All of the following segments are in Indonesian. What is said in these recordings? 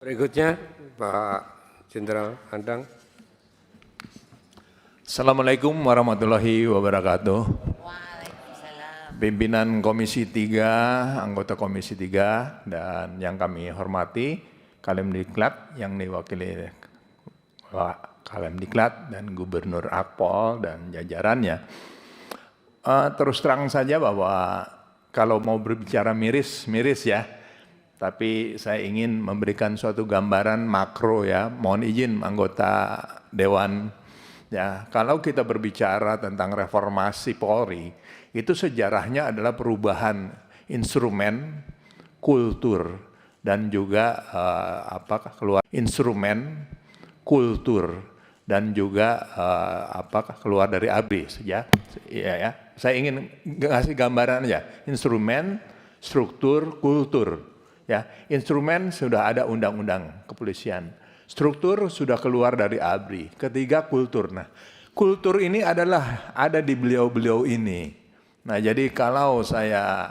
Berikutnya Pak Jenderal Andang. Assalamualaikum warahmatullahi wabarakatuh. Waalaikumsalam. Pimpinan Komisi 3, anggota Komisi 3, dan yang kami hormati, Kalemdiklat yang diwakili Pak Kalemdiklat dan Gubernur Akpol dan jajarannya. Terus terang saja bahwa kalau mau berbicara miris ya. Tapi saya ingin memberikan suatu gambaran makro ya. Mohon izin anggota Dewan. Ya, kalau kita berbicara tentang reformasi Polri, itu sejarahnya adalah perubahan instrumen, kultur, dan juga keluar instrumen, kultur, dan juga keluar dari ABRI ya. Saya ingin ngasih gambaran aja, instrumen, struktur, kultur. Ya, instrumen sudah ada undang-undang kepolisian. Struktur sudah keluar dari ABRI. Ketiga kultur. Nah, kultur ini adalah ada di beliau-beliau ini. Nah, jadi kalau saya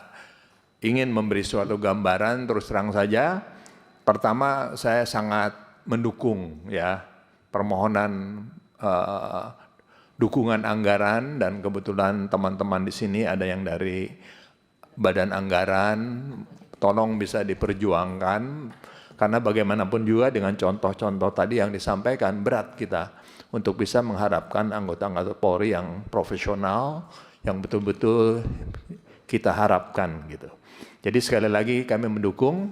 ingin memberi suatu gambaran terus terang saja, pertama saya sangat mendukung ya permohonan dukungan anggaran, dan kebetulan teman-teman di sini ada yang dari Badan Anggaran. Tolong bisa diperjuangkan, karena bagaimanapun juga dengan contoh-contoh tadi yang disampaikan, berat kita untuk bisa mengharapkan anggota-anggota Polri yang profesional, yang betul-betul kita harapkan gitu. Jadi sekali lagi kami mendukung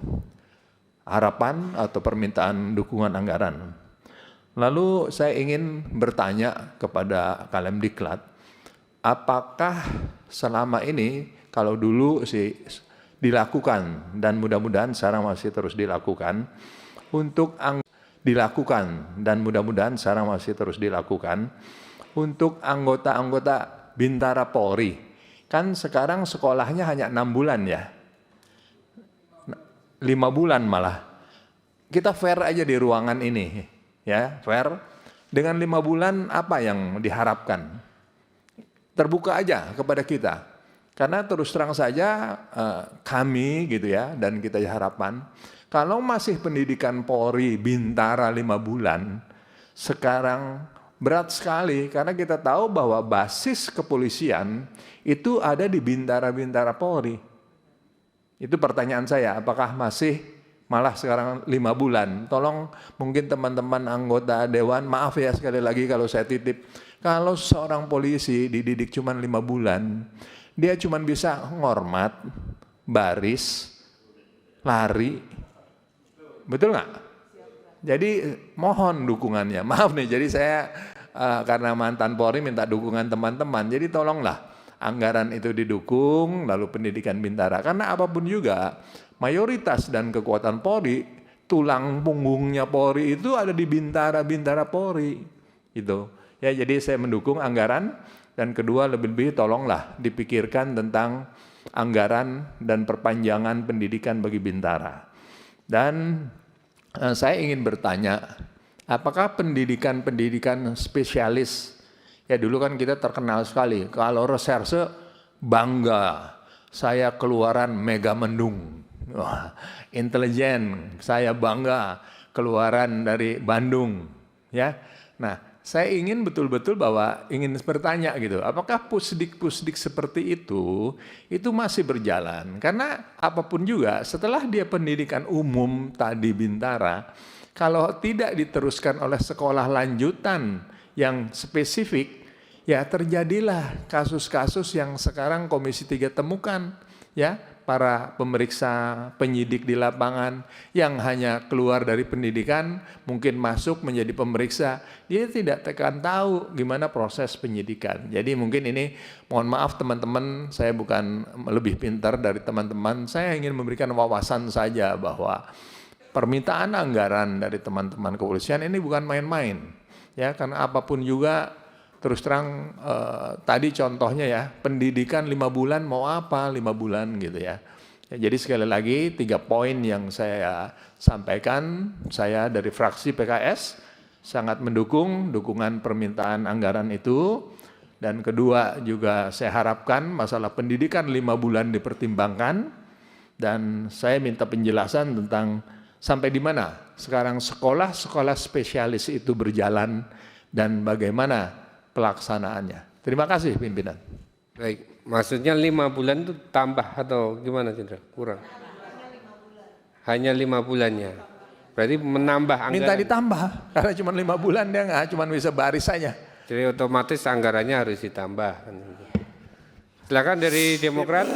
harapan atau permintaan dukungan anggaran. Lalu saya ingin bertanya kepada Kalemdiklat, apakah selama ini kalau dulu sih dilakukan, dan mudah-mudahan sekarang masih terus dilakukan, untuk anggota-anggota Bintara Polri. Kan sekarang sekolahnya hanya 6 bulan ya, 5 bulan malah. Kita fair aja di ruangan ini, ya fair. Dengan 5 bulan apa yang diharapkan? Terbuka aja kepada kita. Karena terus terang saja kami gitu ya, dan kita harapan kalau masih pendidikan Polri Bintara 5 bulan, sekarang berat sekali karena kita tahu bahwa basis kepolisian itu ada di Bintara Polri. Itu pertanyaan saya, apakah masih malah sekarang 5 bulan? Tolong mungkin teman-teman anggota Dewan, maaf ya sekali lagi kalau saya titip, kalau seorang polisi dididik cuma 5 bulan, dia cuma bisa ngormat, baris, lari. Betul nggak? Jadi mohon dukungannya. Maaf nih, jadi saya karena mantan Polri minta dukungan teman-teman. Jadi tolonglah anggaran itu didukung, lalu pendidikan Bintara. Karena apapun juga, mayoritas dan kekuatan Polri, tulang punggungnya Polri itu ada di Bintara Polri. Gitu. Ya, jadi saya mendukung anggaran. Dan kedua, lebih-lebih tolonglah dipikirkan tentang anggaran dan perpanjangan pendidikan bagi Bintara. Dan saya ingin bertanya, apakah pendidikan spesialis, ya dulu kan kita terkenal sekali, kalau reserse bangga, saya keluaran Megamendung. Wah, intelijen, saya bangga keluaran dari Bandung. Ya, nah, saya ingin betul-betul bahwa ingin bertanya gitu, apakah pusdik seperti itu masih berjalan? Karena apapun juga setelah dia pendidikan umum tadi Bintara, kalau tidak diteruskan oleh sekolah lanjutan yang spesifik, ya terjadilah kasus-kasus yang sekarang Komisi 3 temukan, ya. Para pemeriksa penyidik di lapangan yang hanya keluar dari pendidikan, mungkin masuk menjadi pemeriksa, dia tidak tekan tahu gimana proses penyidikan. Jadi mungkin ini, mohon maaf teman-teman, saya bukan lebih pintar dari teman-teman, saya ingin memberikan wawasan saja bahwa permintaan anggaran dari teman-teman kepolisian ini bukan main-main. Ya, karena apapun juga, terus terang tadi contohnya ya, pendidikan 5 bulan mau apa 5 bulan gitu ya. Jadi sekali lagi 3 poin yang saya sampaikan, saya dari fraksi PKS sangat mendukung dukungan permintaan anggaran itu. Dan kedua juga saya harapkan masalah pendidikan 5 bulan dipertimbangkan. Dan saya minta penjelasan tentang sampai di mana sekarang sekolah-sekolah spesialis itu berjalan dan bagaimana pelaksanaannya. Terima kasih pimpinan. Baik, maksudnya 5 bulan itu tambah atau gimana Jenderal? Kurang? Hanya 5 bulannya. Berarti menambah anggaran. Minta ditambah karena cuma 5 bulan dia nggak cuma bisa baris saja. Jadi otomatis anggarannya harus ditambah. Silakan dari Demokrat.